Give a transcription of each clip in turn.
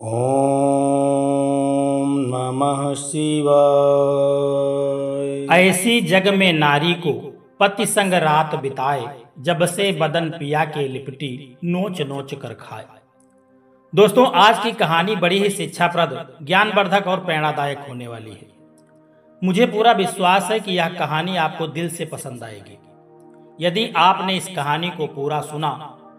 ओम नमः शिवाय। ऐसी जग में नारी को पति संग रात बिताए, जब से बदन पिया के लिपटी नोच नोच कर खाए। दोस्तों, आज की कहानी बड़ी ही शिक्षाप्रद, ज्ञानवर्धक और प्रेरणादायक होने वाली है। मुझे पूरा विश्वास है कि यह कहानी आपको दिल से पसंद आएगी। यदि आपने इस कहानी को पूरा सुना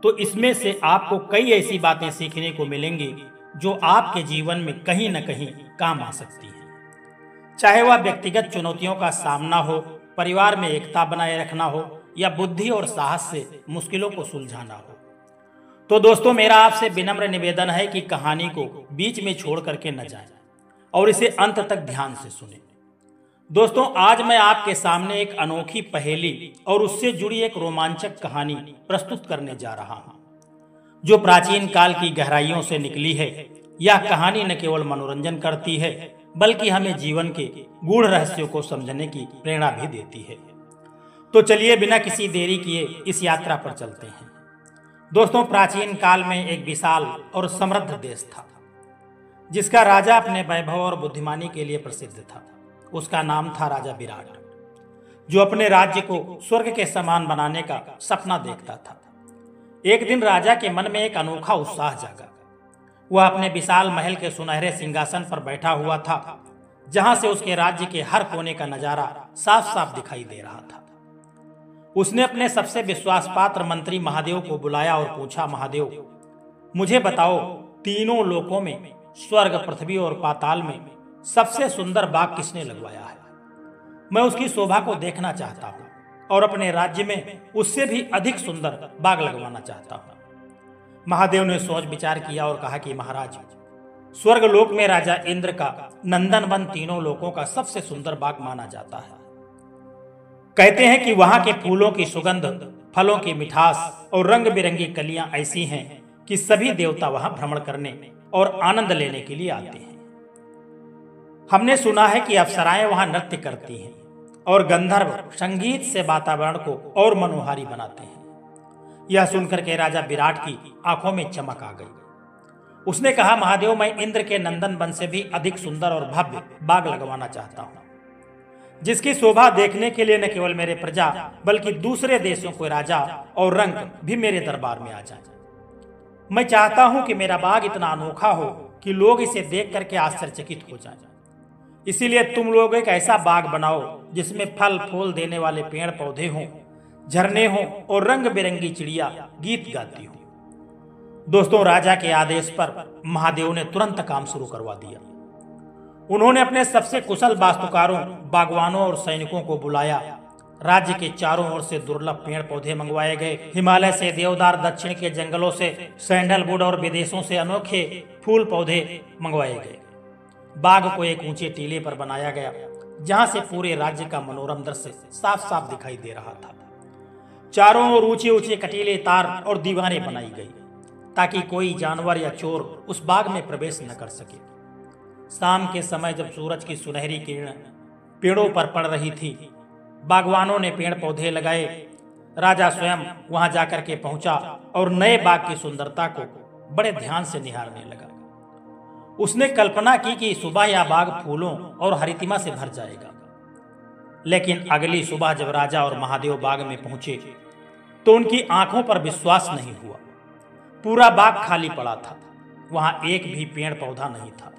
तो इसमें से आपको कई ऐसी बातें सीखने को मिलेंगी जो आपके जीवन में कहीं न कहीं काम आ सकती हैं। चाहे वह व्यक्तिगत चुनौतियों का सामना हो, परिवार में एकता बनाए रखना हो या बुद्धि और साहस से मुश्किलों को सुलझाना हो। तो दोस्तों, मेरा आपसे विनम्र निवेदन है कि कहानी को बीच में छोड़ करके न जाएं और इसे अंत तक ध्यान से सुनें। दोस्तों, आज मैं आपके सामने एक अनोखी पहेली और उससे जुड़ी एक रोमांचक कहानी प्रस्तुत करने जा रहा हूं, जो प्राचीन काल की गहराइयों से निकली है। यह कहानी न केवल मनोरंजन करती है, बल्कि हमें जीवन के गूढ़ रहस्यों को समझने की प्रेरणा भी देती है। तो चलिए, बिना किसी देरी किए इस यात्रा पर चलते हैं। दोस्तों, प्राचीन काल में एक विशाल और समृद्ध देश था, जिसका राजा अपने वैभव और बुद्धिमानी के लिए प्रसिद्ध था। उसका नाम था राजा विराट, जो अपने राज्य को स्वर्ग के समान बनाने का सपना देखता था। एक दिन राजा के मन में एक अनोखा उत्साह जागा। वह अपने विशाल महल के सुनहरे सिंहासन पर बैठा हुआ था, जहां से उसके राज्य के हर कोने का नजारा साफ साफ दिखाई दे रहा था। उसने अपने सबसे विश्वास पात्र मंत्री महादेव को बुलाया और पूछा, महादेव, मुझे बताओ, तीनों लोकों में, स्वर्ग, पृथ्वी और पाताल में सबसे सुंदर बाग किसने लगवाया है? मैं उसकी शोभा को देखना चाहता हूं और अपने राज्य में उससे भी अधिक सुंदर बाग लगवाना चाहता हूं। महादेव ने सोच विचार किया और कहा कि महाराज, स्वर्ग लोक में राजा इंद्र का नंदन वन तीनों लोकों का सबसे सुंदर बाग माना जाता है। कहते हैं कि वहां के फूलों की सुगंध, फलों की मिठास और रंग बिरंगी कलियां ऐसी हैं कि सभी देवता वहां भ्रमण करने और आनंद लेने के लिए आते हैं। हमने सुना है कि अप्सराएं वहां नृत्य करती हैं और गंधर्व संगीत से वातावरण को और मनोहारी बनाते हैं। यह सुनकर के राजा विराट की आंखों में चमक आ गई। उसने कहा, महादेव, मैं इंद्र के नंदन वन से भी अधिक सुंदर और भव्य बाग लगवाना चाहता हूं, जिसकी शोभा देखने के लिए न केवल मेरे प्रजा बल्कि दूसरे देशों के राजा और रंग भी मेरे दरबार में आ जाए। मैं चाहता हूं कि मेरा बाग इतना अनोखा हो कि लोग इसे देख करके आश्चर्यचकित हो जाएं। इसीलिए तुम लोग एक ऐसा बाग बनाओ जिसमें फल फूल देने वाले पेड़ पौधे हों, झरने हों और रंग बिरंगी चिड़िया गीत गाती हो। दोस्तों, राजा के आदेश पर महादेव ने तुरंत काम शुरू करवा दिया। उन्होंने अपने सबसे कुशल वास्तुकारों, बागवानों और सैनिकों को बुलाया। राज्य के चारों ओर से दुर्लभ पेड़ पौधे मंगवाए गए। हिमालय से देवदार, दक्षिण के जंगलों से सैंडलवुड और विदेशों से अनोखे फूल पौधे मंगवाए गए। बाग को एक ऊंचे टीले पर बनाया गया, जहां से पूरे राज्य का मनोरम दृश्य साफ साफ दिखाई दे रहा था। चारों ओर ऊंचे ऊंचे कटीले तार और दीवारें बनाई गई, ताकि कोई जानवर या चोर उस बाग में प्रवेश न कर सके। शाम के समय जब सूरज की सुनहरी किरण पेड़ों पर पड़ रही थी, बागवानों ने पेड़ पौधे लगाए। राजा स्वयं वहां जाकर के पहुंचा और नए बाग की सुंदरता को बड़े ध्यान से निहारने लगा। उसने कल्पना की कि सुबह यह बाग फूलों और हरितिमा से भर जाएगा। लेकिन अगली सुबह जब राजा और महादेव बाग में पहुंचे तो उनकी आंखों पर विश्वास नहीं हुआ। पूरा बाग खाली पड़ा था। वहां एक भी पेड़ पौधा नहीं था।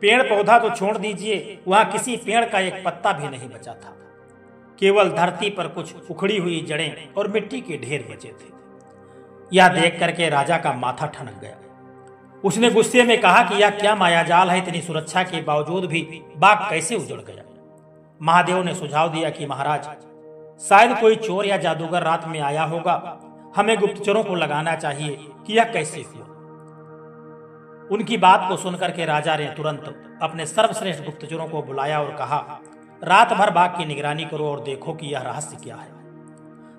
पेड़ पौधा तो छोड़ दीजिए, वहां किसी पेड़ का एक पत्ता भी नहीं बचा था। केवल धरती पर कुछ उखड़ी हुई जड़ें और मिट्टी के ढेर बचे थे। यह देख करके राजा का माथा ठनक गया। उसने गुस्से में कहा कि यह क्या मायाजाल है, इतनी सुरक्षा के बावजूद भी बाग कैसे उजड़ गया। महादेव ने सुझाव दिया कि महाराज, शायद कोई चोर या जादूगर रात में आया होगा। हमें गुप्तचरों को लगाना चाहिए कि यह कैसे हुआ। उनकी बात को सुनकर के राजा ने तुरंत अपने सर्वश्रेष्ठ गुप्तचरों को बुलाया और कहा, रात भर बाग की निगरानी करो और देखो कि यह रहस्य क्या है।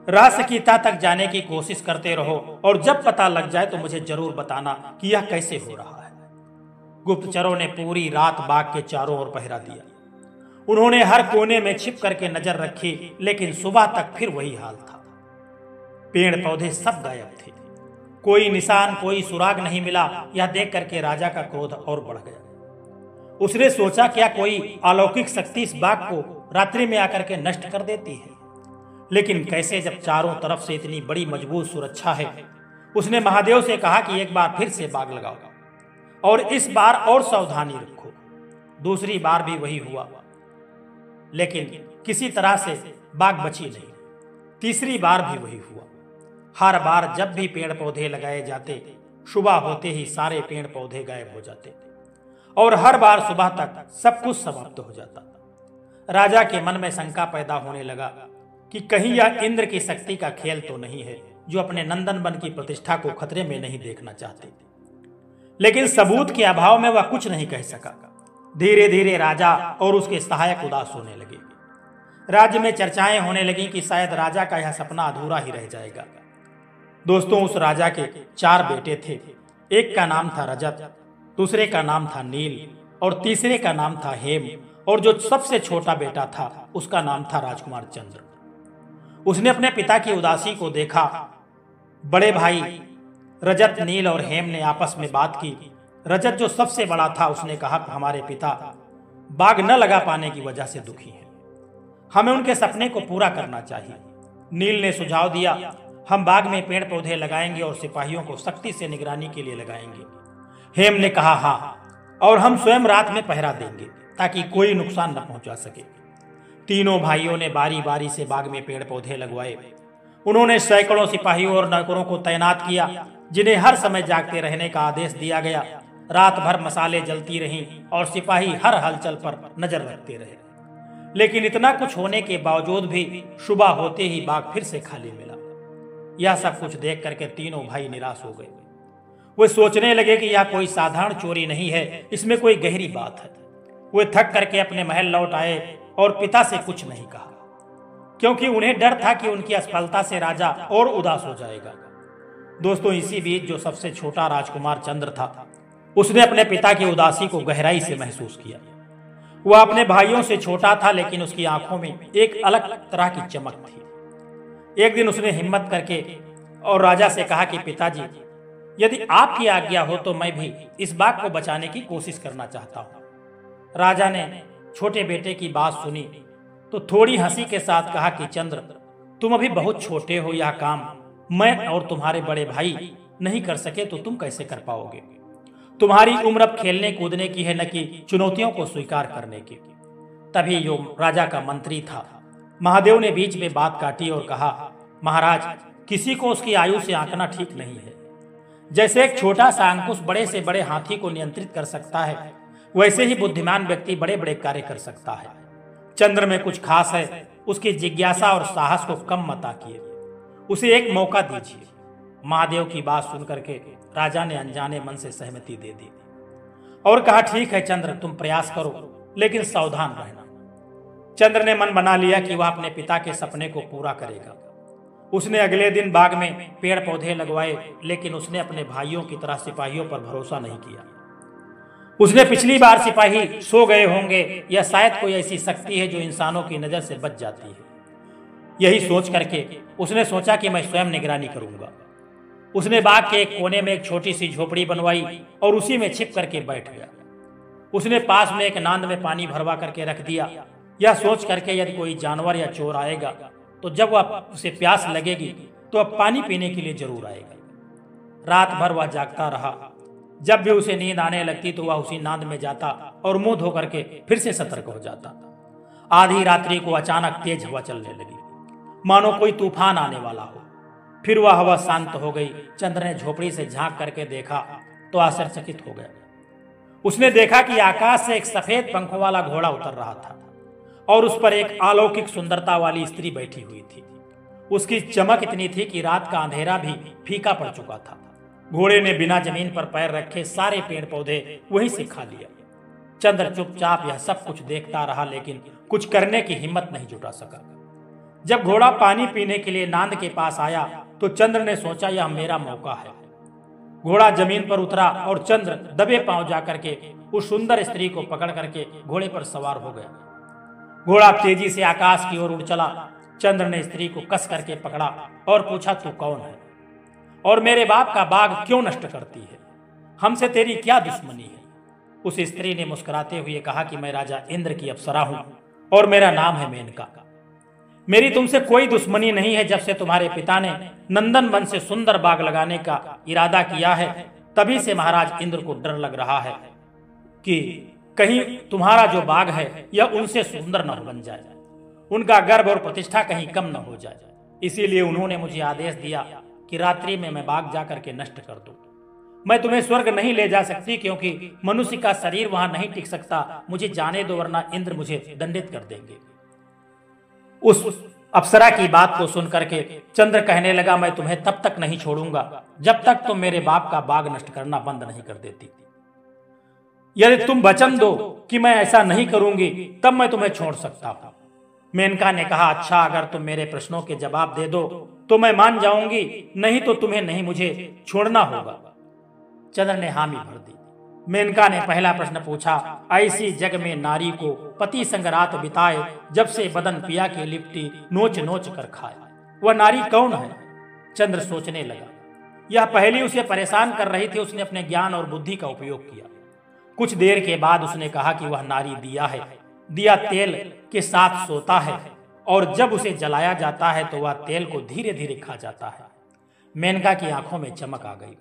रहस्य की तह तक जाने की कोशिश करते रहो और जब पता लग जाए तो मुझे जरूर बताना कि यह कैसे हो रहा है। गुप्तचरों ने पूरी रात बाग के चारों ओर पहरा दिया। उन्होंने हर कोने में छिप करके नजर रखी, लेकिन सुबह तक फिर वही हाल था। पेड़ पौधे सब गायब थे। कोई निशान, कोई सुराग नहीं मिला। यह देख करके राजा का क्रोध और बढ़ गया। उसने सोचा क्या कोई अलौकिक शक्ति इस बाग को रात्रि में आकर के नष्ट कर देती है, लेकिन कैसे, जब चारों तरफ से इतनी बड़ी मजबूत सुरक्षा है। उसने महादेव से कहा कि एक बार फिर से बाग लगाओ और इस बार और सावधानी रखो। दूसरी बार भी वही हुआ, लेकिन किसी तरह से बाग बची नहीं। तीसरी बार भी वही हुआ। हर बार जब भी पेड़ पौधे लगाए जाते, सुबह होते ही सारे पेड़ पौधे गायब हो जाते और हर बार सुबह तक सब कुछ समाप्त हो जाता। राजा के मन में शंका पैदा होने लगा कि कहीं यह इंद्र की शक्ति का खेल तो नहीं है, जो अपने नंदन वन की प्रतिष्ठा को खतरे में नहीं देखना चाहते। लेकिन सबूत के अभाव में वह कुछ नहीं कह सका। धीरे धीरे राजा और उसके सहायक उदास होने लगे। राज्य में चर्चाएं होने लगी कि शायद राजा का यह सपना अधूरा ही रह जाएगा। दोस्तों, उस राजा के 4 बेटे थे। एक का नाम था रजत, दूसरे का नाम था नील और तीसरे का नाम था हेम, और जो सबसे छोटा बेटा था उसका नाम था राजकुमार चंद्र। उसने अपने पिता की उदासी को देखा। बड़े भाई रजत, नील और हेम ने आपस में बात की। रजत, जो सबसे बड़ा था, उसने कहा, हमारे पिता बाग न लगा पाने की वजह से दुखी हैं, हमें उनके सपने को पूरा करना चाहिए। नील ने सुझाव दिया, हम बाग में पेड़ पौधे लगाएंगे और सिपाहियों को सख्ती से निगरानी के लिए लगाएंगे। हेम ने कहा, हाँ, और हम स्वयं रात में पहरा देंगे ताकि कोई नुकसान न पहुंचा सके। तीनों भाइयों ने बारी बारी से बाग में पेड़ पौधे लगवाए। उन्होंने सैकड़ों सिपाहियों और नौकरों को तैनात किया, जिन्हें हर समय जागते रहने का आदेश दिया गया। रात भर मसाले जलती रहीं और सिपाही हर हलचल पर नजर रखते रहे। लेकिन इतना कुछ होने के बावजूद भी सुबह होते ही बाग फिर से खाली मिला। यह सब कुछ देख करके तीनों भाई निराश हो गए। वे सोचने लगे कि यह कोई साधारण चोरी नहीं है, इसमें कोई गहरी बात है। वे थक करके अपने महल लौट आए और पिता से कुछ नहीं कहा, क्योंकि उन्हें डर था कि उनकी असफलता से राजा और उदास हो जाएगा। दोस्तों, इसी बीच जो सबसे छोटा राजकुमार चंद्र था, उसने अपने पिता की उदासी को गहराई से महसूस किया। वह अपने भाइयों से छोटा था, लेकिन उसकी आंखों में एक अलग तरह की चमक थी। एक दिन उसने हिम्मत करके और राजा से कहा कि पिताजी, यदि आपकी आज्ञा हो तो मैं भी इस बाग को बचाने की कोशिश करना चाहता हूं। राजा ने छोटे बेटे की बात सुनी तो थोड़ी हंसी के साथ कहा कि चंद्र, तुम अभी बहुत छोटे हो, यह काम मैं और तुम्हारे बड़े भाई नहीं कर सके तो तुम कैसे कर पाओगे? तुम्हारी उम्र अब खेलने कूदने की है, न कि चुनौतियों को स्वीकार करने की। तभी जो राजा का मंत्री था, महादेव ने बीच में बात काटी और कहा, महाराज, किसी को उसकी आयु से आंकना ठीक नहीं है। जैसे एक छोटा सा अंकुश बड़े से बड़े हाथी को नियंत्रित कर सकता है, वैसे ही बुद्धिमान व्यक्ति बड़े बड़े कार्य कर सकता है। चंद्र में कुछ खास है, उसकी जिज्ञासा और साहस को कम मत आकिए, उसे एक मौका दीजिए। महादेव की बात सुनकर के राजा ने अनजाने मन से सहमति दे दी और कहा, ठीक है चंद्र, तुम प्रयास करो, लेकिन सावधान रहना। चंद्र ने मन बना लिया कि वह अपने पिता के सपने को पूरा करेगा। उसने अगले दिन बाग में पेड़ पौधे लगवाए, लेकिन उसने अपने भाइयों की तरह सिपाहियों पर भरोसा नहीं किया। उसने पिछली बार सिपाही सो गए होंगे या शायद कोई ऐसी शक्ति है जो इंसानों की नजर से बच जाती है। यही सोच करके उसने सोचा कि मैं स्वयं निगरानी करूंगा। उसने बाग के एक कोने में एक छोटी सी झोपड़ी बनवाई और उसी में छिप करके बैठ गया। उसने पास में एक नांद में पानी भरवा करके रख दिया, यह सोच करके यदि कोई जानवर या चोर आएगा तो जब वह उसे प्यास लगेगी तो अब पानी पीने के लिए जरूर आएगा। रात भर वह जागता रहा। जब भी उसे नींद आने लगती तो वह उसी नांद में जाता और मुंह धो करके फिर से सतर्क हो जाता। आधी रात्रि को अचानक तेज हवा चलने लगी, मानो कोई तूफान आने वाला हो। फिर वह हवा शांत हो गई। चंद्र ने झोपड़ी से झांक करके देखा तो आश्चर्यचकित हो गया। उसने देखा कि आकाश से एक सफेद पंखों वाला घोड़ा उतर रहा था और उस पर एक अलौकिक सुंदरता वाली स्त्री बैठी हुई थी। उसकी चमक इतनी थी कि रात का अंधेरा भी फीका पड़ चुका था। घोड़े ने बिना जमीन पर पैर रखे सारे पेड़ पौधे वहीं से खा लिया। चंद्र चुपचाप यह सब कुछ देखता रहा, लेकिन कुछ करने की हिम्मत नहीं जुटा सका। जब घोड़ा पानी पीने के लिए नांद के पास आया तो चंद्र ने सोचा, यह मेरा मौका है। घोड़ा जमीन पर उतरा और चंद्र दबे पांव जाकर के उस सुंदर स्त्री को पकड़ करके घोड़े पर सवार हो गया। घोड़ा तेजी से आकाश की ओर उड़ चला। चंद्र ने स्त्री को कस करके पकड़ा और पूछा, तू कौन है? और मेरे बाप का बाग क्यों नष्ट करती है? हमसे तेरी क्या दुश्मनी है? उस स्त्री ने मुस्कुराते हुए कहा कि मैं राजा इंद्र की अप्सरा हूं और मेरा नाम है मेनका। मेरी तुमसे कोई दुश्मनी नहीं है। जब से तुम्हारे पिता ने नंदन वन से सुंदर बाग लगाने का इरादा किया है, तभी से महाराज इंद्र को डर लग रहा है कि कहीं तुम्हारा जो बाग है यह उनसे सुंदर न बन जाए, उनका गर्व और प्रतिष्ठा कहीं कम न हो जाए। इसीलिए उन्होंने मुझे आदेश दिया कि रात्रि में मैं बाग जाकर के नष्ट कर दूं। मैं तुम्हें स्वर्ग नहीं ले जा सकती क्योंकि मनुष्य का शरीर वहां नहीं टिक सकता। मुझे जाने दो वरना इंद्र मुझे दंडित कर देंगे। उस अप्सरा की बात को सुन करके चंद्र कहने लगा, मैं तुम्हें तब तक नहीं छोड़ूंगा जब तक तुम मेरे बाप का बाग नष्ट करना बंद नहीं कर देती। यदि तुम वचन दो कि मैं ऐसा नहीं करूंगी तब मैं तुम्हें छोड़ सकता हूं। मेनका ने कहा, अच्छा, अगर तुम मेरे प्रश्नों के जवाब दे दो तो मैं मान जाऊंगी, नहीं तो तुम्हें नहीं मुझे छोड़ना होगा। चंद्र ने हामी भर दी। मेनका ने पहला प्रश्न पूछा, ऐसी जग में नारी को पति संग रात बिताए, जब से बदन पिया के लिपटी नोच नोच कर खाए, वह नारी कौन है? चंद्र सोचने लगा। यह पहली उसे परेशान कर रही थी। उसने अपने ज्ञान और बुद्धि का उपयोग किया। कुछ देर के बाद उसने कहा कि वह नारी दिया है। दिया तेल के साथ सोता है और जब उसे जलाया जाता है तो वह तेल को धीरे धीरे खा जाता है। मेनका की आंखों में चमक आ गई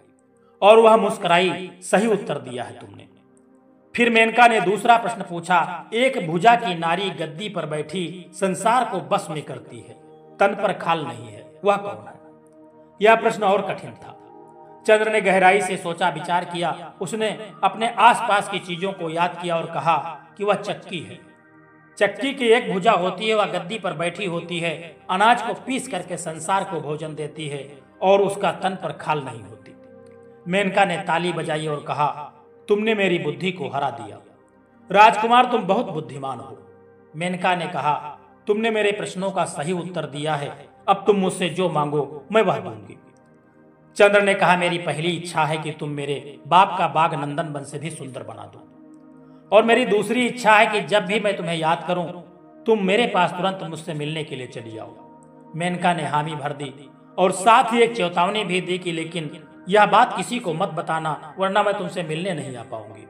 और वह मुस्कुराई, सही उत्तर दिया है तुमने। फिर मेनका ने दूसरा प्रश्न पूछा, एक भुजा की नारी गद्दी पर बैठी संसार को बस में करती है, तन पर खाल नहीं है, वह कौन है? यह प्रश्न और कठिन था। चंद्र ने गहराई से सोचा विचार किया। उसने अपने आसपास की चीजों को याद किया और कहा कि वह चक्की है। चक्की की एक भुजा होती है, वह गद्दी पर बैठी होती है, अनाज को पीस करके संसार को भोजन देती है और उसका तन पर खाल नहीं होती। मेनका ने ताली बजाई और कहा, तुमने मेरी बुद्धि को हरा दिया। राजकुमार, तुम बहुत बुद्धिमान हो। मेनका ने कहा, तुमने मेरे प्रश्नों का सही उत्तर दिया है, अब तुम मुझसे जो मांगो मैं वह दूंगी। चंद्र ने कहा, मेरी पहली इच्छा है कि तुम मेरे बाप का बाग नंदन वन से भी सुंदर बना दो, और मेरी दूसरी इच्छा है कि जब भी मैं तुम्हें याद करूं तुम मेरे पास तुरंत मुझसे मिलने के लिए चली आओ। मेनका ने हामी भर दी और साथ ही एक चेतावनी भी दी कि लेकिन यह बात किसी को मत बताना, वरना मैं तुमसे मिलने नहीं आ पाऊंगी।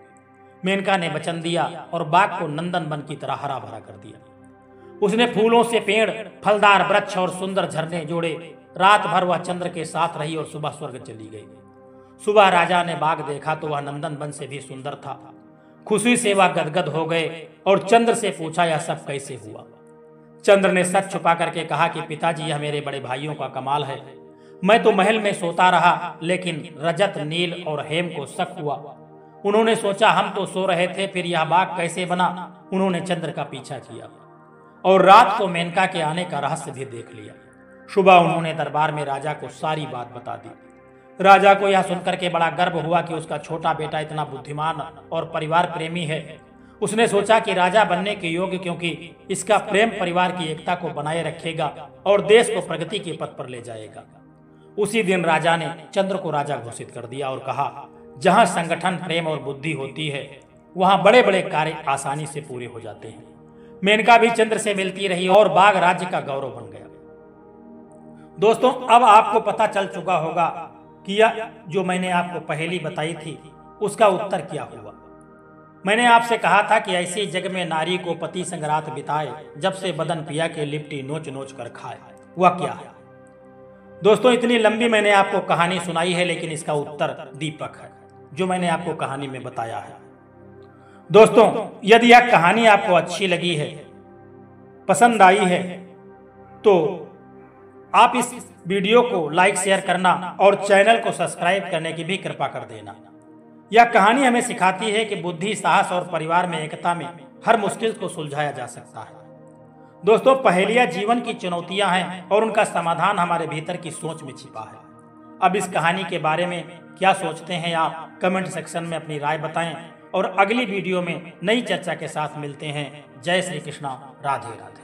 मेनका ने वचन दिया और बाग को नंदन वन की तरह हरा भरा कर दिया। उसने फूलों से पेड़, फलदार वृक्ष और सुंदर झरने जोड़े। रात भर वह चंद्र के साथ रही और सुबह स्वर्ग चली गई। सुबह राजा ने बाग देखा तो वह नंदन वन से भी सुंदर था। खुशी से वह गदगद हो गए और चंद्र से पूछा, यह सब कैसे हुआ? चंद्र ने सच छुपा करके कहा कि पिताजी, यह मेरे बड़े भाइयों का कमाल है। मैं तो महल में सोता रहा, लेकिन रजत, नील और हेम को शक हुआ। उन्होंने सोचा हम तो सो रहे थे, फिर यह बाग कैसे बना? उन्होंने चंद्र का पीछा किया और रात को मेनका के आने का रहस्य भी देख लिया। सुबह उन्होंने दरबार में राजा को सारी बात बता दी। राजा को यह सुनकर के बड़ा गर्व हुआ कि उसका छोटा बेटा इतना बुद्धिमान और परिवार प्रेमी है। उसने सोचा कि राजा बनने के योग्य, क्योंकि इसका प्रेम परिवार की एकता को बनाए रखेगा और देश को प्रगति के पथ पर ले जाएगा। उसी दिन राजा ने चंद्र को राजा घोषित कर दिया और कहा, जहां संगठन, प्रेम और बुद्धि होती है वहां बड़े बड़े कार्य आसानी से पूरे हो जाते हैं। मेनका भी चंद्र से मिलती रही और बाग राज्य का गौरव बन गया। दोस्तों, अब आपको पता चल चुका होगा कि यह जो मैंने आपको पहेली बताई थी उसका उत्तर क्या हुआ। मैंने आपसे कहा था कि ऐसी जग में नारी को पति संग रात बिताए, जब से बदन पिया के लिपटी नोच नोच कर खाए, वह क्या है? दोस्तों, इतनी लंबी मैंने आपको कहानी सुनाई है, लेकिन इसका उत्तर दीपक है, जो मैंने आपको कहानी में बताया है। दोस्तों, यदि यह कहानी आपको अच्छी लगी है, पसंद आई है, तो आप इस वीडियो को लाइक, शेयर करना और चैनल को सब्सक्राइब करने की भी कृपा कर देना। यह कहानी हमें सिखाती है कि बुद्धि, साहस और परिवार में एकता में हर मुश्किल को सुलझाया जा सकता है। दोस्तों, पहेलियां जीवन की चुनौतियां हैं और उनका समाधान हमारे भीतर की सोच में छिपा है। अब इस कहानी के बारे में क्या सोचते हैं आप कमेंट सेक्शन में अपनी राय बताएं और अगली वीडियो में नई चर्चा के साथ मिलते हैं। जय श्री कृष्णा, राधे राधे।